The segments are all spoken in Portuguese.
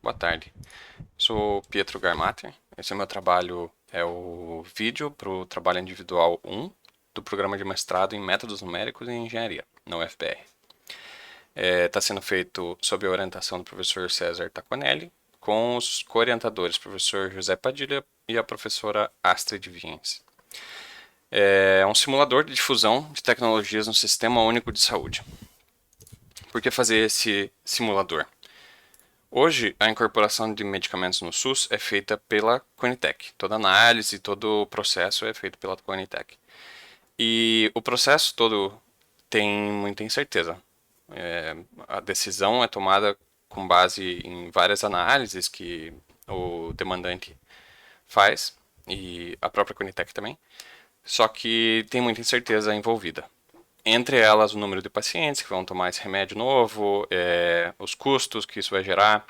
Boa tarde. Sou Pietro Garmater. Esse é o meu trabalho, é o vídeo para o trabalho individual 1 do programa de mestrado em Métodos Numéricos e Engenharia, na UFPR. Está sendo feito sob a orientação do professor César Taconelli, com os co-orientadores, professor José Padilha e a professora Astrid Viens. É um simulador de difusão de tecnologias no Sistema Único de Saúde. Por que fazer esse simulador? Hoje, a incorporação de medicamentos no SUS é feita pela Conitec. Toda análise, todo o processo é feito pela Conitec. E o processo todo tem muita incerteza. A decisão é tomada com base em várias análises que o demandante faz, e a própria Conitec também, só que tem muita incerteza envolvida. Entre elas, o número de pacientes que vão tomar esse remédio novo, os custos que isso vai gerar,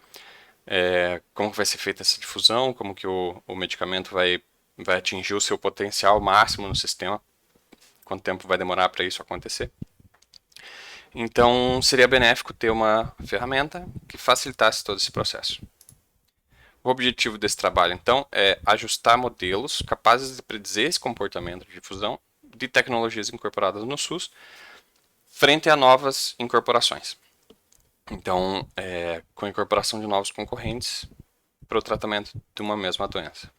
como vai ser feita essa difusão, como que o medicamento vai atingir o seu potencial máximo no sistema, quanto tempo vai demorar para isso acontecer. Então, seria benéfico ter uma ferramenta que facilitasse todo esse processo. O objetivo desse trabalho, então, é ajustar modelos capazes de predizer esse comportamento de difusão de tecnologias incorporadas no SUS frente a novas incorporações. Então, com a incorporação de novos concorrentes para o tratamento de uma mesma doença.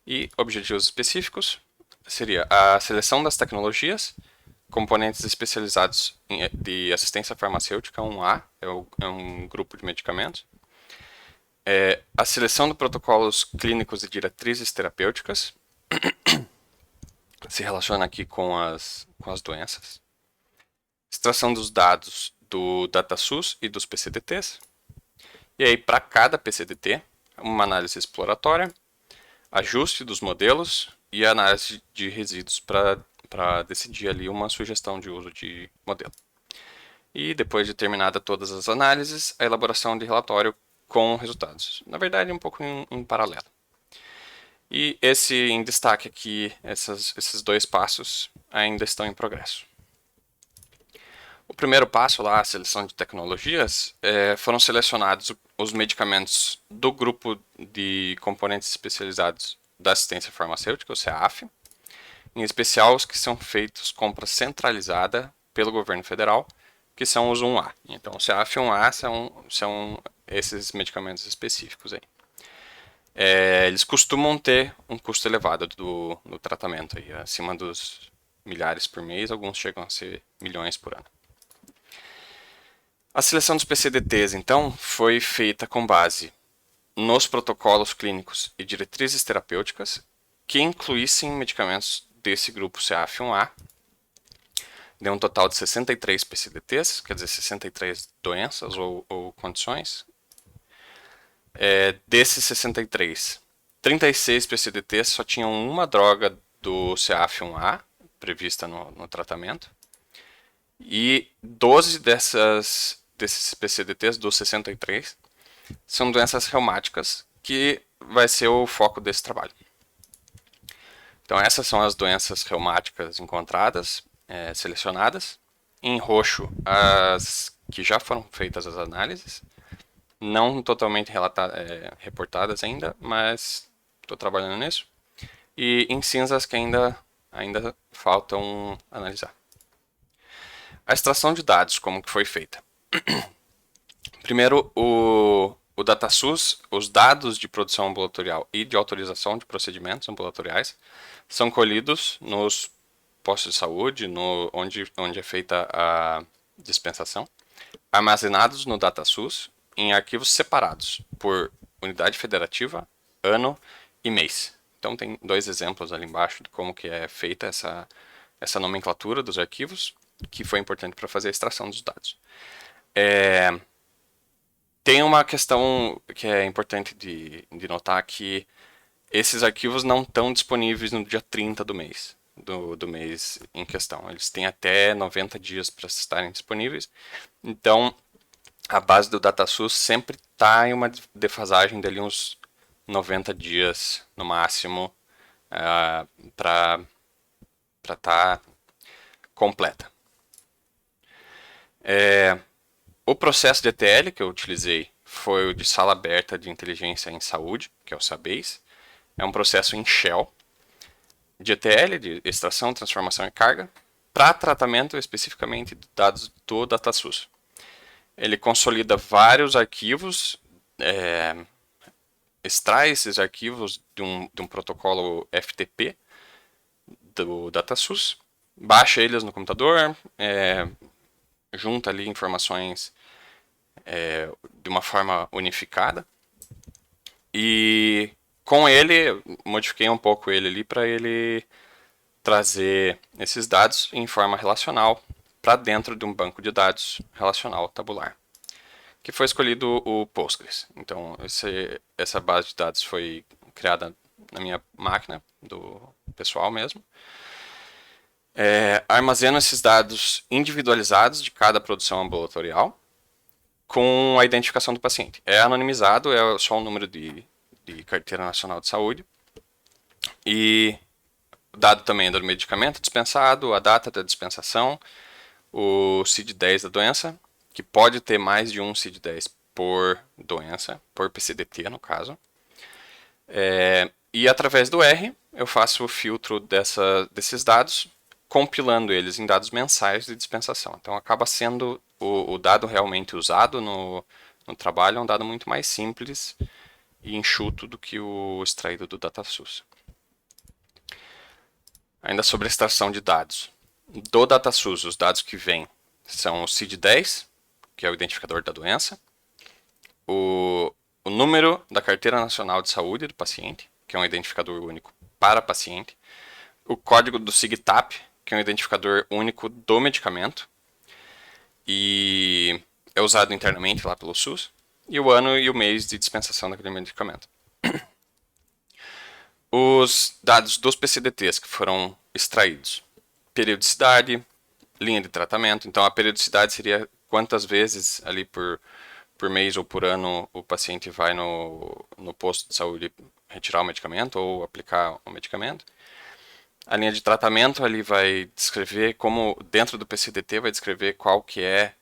E objetivos específicos seria a seleção das tecnologias, componentes especializados de assistência farmacêutica, 1A, é um grupo de medicamentos, a seleção de protocolos clínicos e diretrizes terapêuticas, se relaciona aqui com as doenças, extração dos dados do DataSUS e dos PCDTs, e aí para cada PCDT, uma análise exploratória, ajuste dos modelos e análise de resíduos para decidir ali uma sugestão de uso de modelo. E depois de terminada todas as análises, a elaboração de relatório com resultados. Na verdade, um pouco em paralelo. E esse em destaque aqui, esses dois passos ainda estão em progresso. O primeiro passo lá, a seleção de tecnologias, foram selecionados os medicamentos do grupo de componentes especializados da assistência farmacêutica, o CEAF, em especial os que são feitos compra centralizada pelo governo federal, que são os 1A. Então, o CEAF e 1A são esses medicamentos específicos aí. Eles costumam ter um custo elevado do tratamento, aí, acima dos milhares por mês, alguns chegam a ser milhões por ano. A seleção dos PCDTs, então, foi feita com base nos protocolos clínicos e diretrizes terapêuticas que incluíssem medicamentos desse grupo CEAF1A. Deu um total de 63 PCDTs, quer dizer, 63 doenças ou condições. Desses 63, 36 PCDTs só tinham uma droga do CEAF1A prevista no tratamento. E 12 desses PCDTs, dos 63, são doenças reumáticas, que vai ser o foco desse trabalho. Então, essas são as doenças reumáticas encontradas, selecionadas. Em roxo, as que já foram feitas as análises, não totalmente reportadas ainda, mas estou trabalhando nisso. E em cinzas que ainda faltam analisar. A extração de dados, como que foi feita? Primeiro, o DataSUS, os dados de produção ambulatorial e de autorização de procedimentos ambulatoriais são colhidos nos postos de saúde, onde é feita a dispensação, armazenados no DataSUS em arquivos separados por unidade federativa, ano e mês. Então tem dois exemplos ali embaixo de como que é feita essa nomenclatura dos arquivos, que foi importante para fazer a extração dos dados. Tem uma questão que é importante de notar, que esses arquivos não estão disponíveis no dia 30 do mês, do mês em questão. Eles têm até 90 dias para estarem disponíveis. Então, a base do DataSUS sempre está em uma defasagem de uns 90 dias no máximo para estar completa. O processo de ETL que eu utilizei foi o de sala aberta de inteligência em saúde, que é o SABASE. É um processo em Shell, de ETL, de extração, transformação e carga, para tratamento especificamente de dados do DataSUS. Ele consolida vários arquivos, extrai esses arquivos de um protocolo FTP do DataSUS, baixa eles no computador, junta ali informações de uma forma unificada e com ele modifiquei um pouco ele ali para ele trazer esses dados em forma relacional para dentro de um banco de dados relacional tabular, que foi escolhido o Postgres. Então essa base de dados foi criada na minha máquina do pessoal mesmo. Armazeno esses dados individualizados de cada produção ambulatorial com a identificação do paciente. É anonimizado, é só um número de Carteira Nacional de Saúde. E o dado também é do medicamento dispensado, a data da dispensação, o CID-10 da doença, que pode ter mais de um CID-10 por doença, por PCDT no caso. E através do R eu faço o filtro desses dados, compilando eles em dados mensais de dispensação. Então acaba sendo o dado realmente usado no trabalho é um dado muito mais simples e enxuto do que o extraído do DataSUS. Ainda sobre a extração de dados. Do DataSUS, os dados que vêm são o CID-10, que é o identificador da doença, o número da Carteira Nacional de Saúde do paciente, que é um identificador único para paciente, o código do SIGTAP, que é um identificador único do medicamento, e é usado internamente lá pelo SUS, e o ano e o mês de dispensação daquele medicamento. Os dados dos PCDTs que foram extraídos. Periodicidade, linha de tratamento. Então a periodicidade seria quantas vezes ali por mês ou por ano o paciente vai no posto de saúde retirar o medicamento ou aplicar o medicamento. A linha de tratamento ali vai descrever como, dentro do PCDT, vai descrever qual que é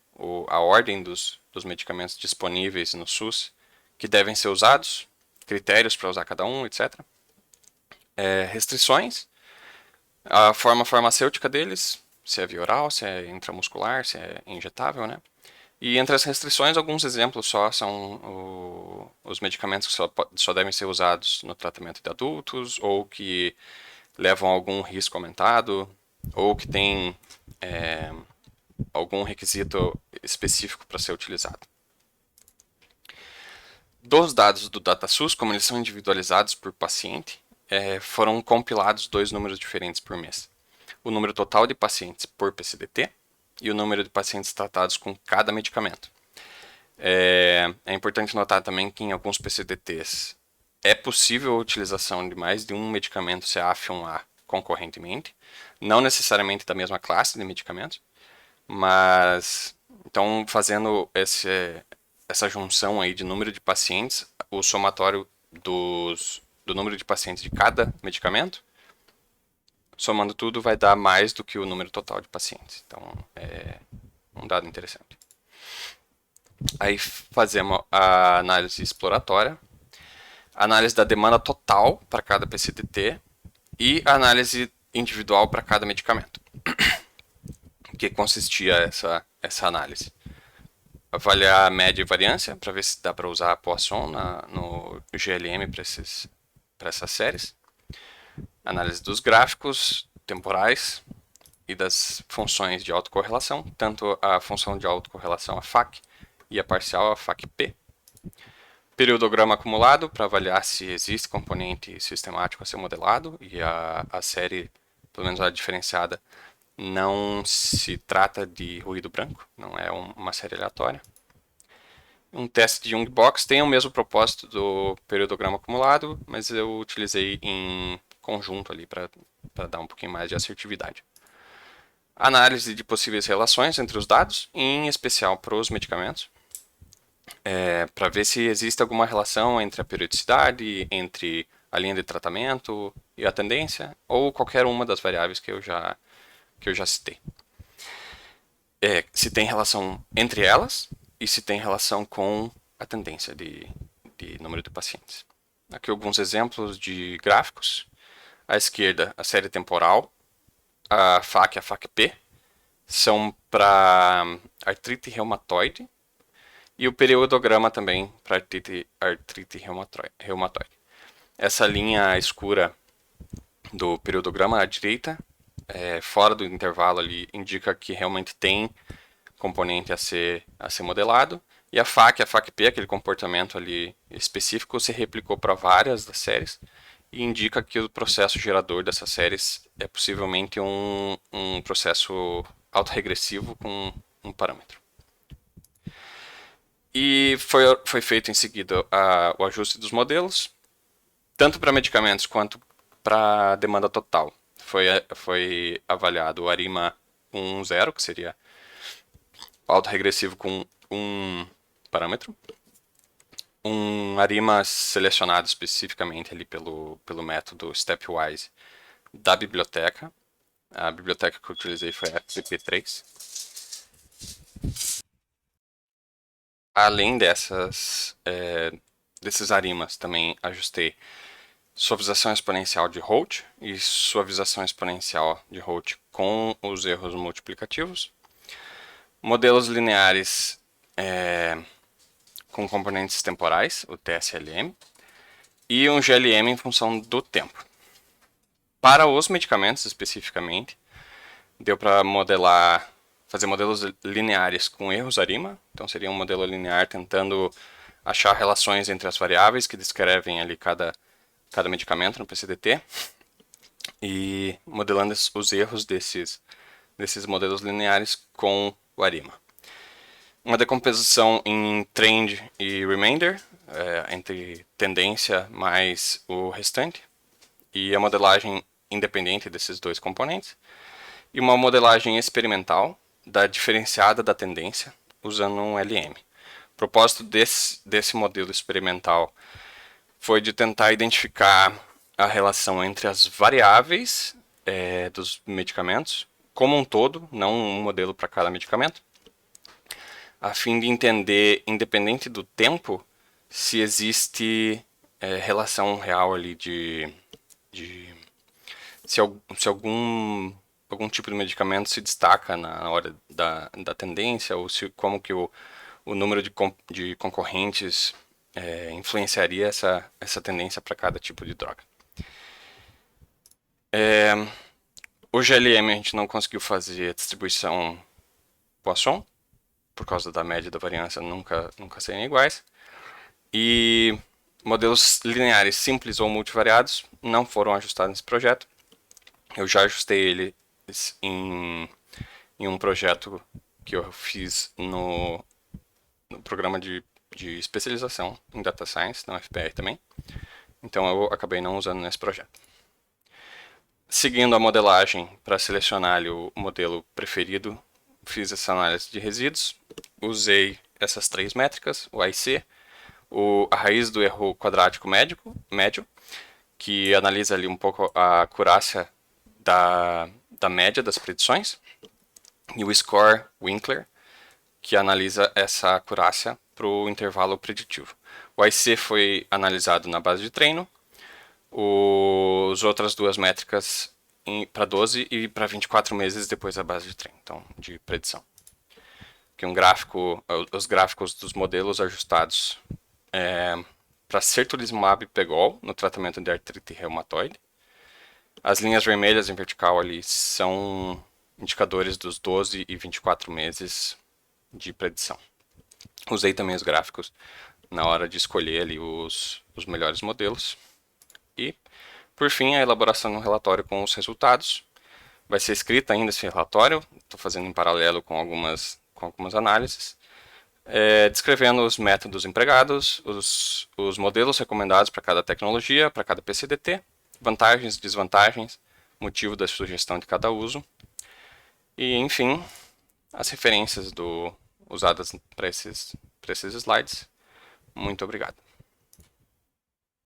a ordem dos medicamentos disponíveis no SUS que devem ser usados, critérios para usar cada um, etc. Restrições, a forma farmacêutica deles, se é via oral, se é intramuscular, se é injetável, né? E entre as restrições, alguns exemplos só são os medicamentos que só devem ser usados no tratamento de adultos, ou que levam a algum risco aumentado, ou que tem algum requisito específico para ser utilizado. Dos dados do DataSUS, como eles são individualizados por paciente, foram compilados 2 números diferentes por mês. O número total de pacientes por PCDT e o número de pacientes tratados com cada medicamento. É importante notar também que em alguns PCDTs é possível a utilização de mais de um medicamento CAF1A concorrentemente, não necessariamente da mesma classe de medicamentos, mas então fazendo essa junção aí de número de pacientes, o somatório do número de pacientes de cada medicamento, somando tudo, vai dar mais do que o número total de pacientes. Então, é um dado interessante. Aí fazemos a análise exploratória, a análise da demanda total para cada PCDT e a análise individual para cada medicamento. O que consistia essa análise? Avaliar a média e variância para ver se dá para usar a Poisson no GLM para essas séries. Análise dos gráficos temporais e das funções de autocorrelação, tanto a função de autocorrelação, a FAC, e a parcial, a FAC-P. Periodograma acumulado, para avaliar se existe componente sistemático a ser modelado, e a série, pelo menos a diferenciada, não se trata de ruído branco, não é uma série aleatória. Um teste de Young Box tem o mesmo propósito do periodograma acumulado, mas eu utilizei em conjunto ali para dar um pouquinho mais de assertividade. Análise de possíveis relações entre os dados, em especial para os medicamentos, para ver se existe alguma relação entre a periodicidade, entre a linha de tratamento e a tendência, ou qualquer uma das variáveis que eu já citei. Se tem relação entre elas e se tem relação com a tendência de número de pacientes. Aqui alguns exemplos de gráficos. À esquerda, a série temporal, a FAQ e a FAQ-P são para artrite reumatoide e o periodograma também para artrite reumatoide. Essa linha escura do periodograma à direita, fora do intervalo ali, indica que realmente tem componente a ser modelado. E a FAQ-P, aquele comportamento ali específico, se replicou para várias das séries e indica que o processo gerador dessas séries é possivelmente um processo autorregressivo com um parâmetro. E foi feito em seguida o ajuste dos modelos, tanto para medicamentos quanto para demanda total. Foi avaliado o ARIMA 1.0, que seria autorregressivo com um parâmetro, um ARIMA selecionado especificamente ali pelo método Stepwise da biblioteca. A biblioteca que eu utilizei foi a FPP3. Além desses ARIMAs, também ajustei suavização exponencial de Holt e suavização exponencial de Holt com os erros multiplicativos. Modelos lineares com componentes temporais, o TSLM, e um GLM em função do tempo. Para os medicamentos especificamente, deu para fazer modelos lineares com erros ARIMA, então seria um modelo linear tentando achar relações entre as variáveis que descrevem ali cada medicamento no PCDT, e modelando os erros desses modelos lineares com o ARIMA. Uma decomposição em trend e remainder, entre tendência mais o restante, e a modelagem independente desses dois componentes, e uma modelagem experimental da diferenciada da tendência usando um LM. O propósito desse modelo experimental foi de tentar identificar a relação entre as variáveis dos medicamentos, como um todo, não um modelo para cada medicamento, a fim de entender, independente do tempo, se existe relação real ali se algum tipo de medicamento se destaca na hora da tendência, ou como que o número de concorrentes influenciaria essa tendência para cada tipo de droga. O GLM a gente não conseguiu fazer a distribuição Poisson, por causa da média da variância nunca serem iguais. E modelos lineares simples ou multivariados não foram ajustados nesse projeto. Eu já ajustei ele em um projeto que eu fiz no programa de especialização em Data Science, na UFPR também. Então eu acabei não usando nesse projeto. Seguindo a modelagem para selecionar ali o modelo preferido, fiz essa análise de resíduos, usei essas três métricas, o AIC, a raiz do erro quadrático médio, que analisa ali um pouco a acurácia da média das predições, e o score Winkler, que analisa essa acurácia para o intervalo preditivo. O AIC foi analisado na base de treino, as outras duas métricas para 12 e para 24 meses depois da base de treino, então de predição. Aqui os gráficos dos modelos ajustados para certolizumab e pegol no tratamento de artrite reumatoide. As linhas vermelhas em vertical ali são indicadores dos 12 e 24 meses de predição. Usei também os gráficos na hora de escolher ali os melhores modelos. E, por fim, a elaboração de um relatório com os resultados. Vai ser escrito ainda esse relatório, estou fazendo em paralelo com algumas análises, descrevendo os métodos empregados, os modelos recomendados para cada tecnologia, para cada PCDT, vantagens, desvantagens, motivo da sugestão de cada uso, e, enfim, as referências usadas para esses slides. Muito obrigado.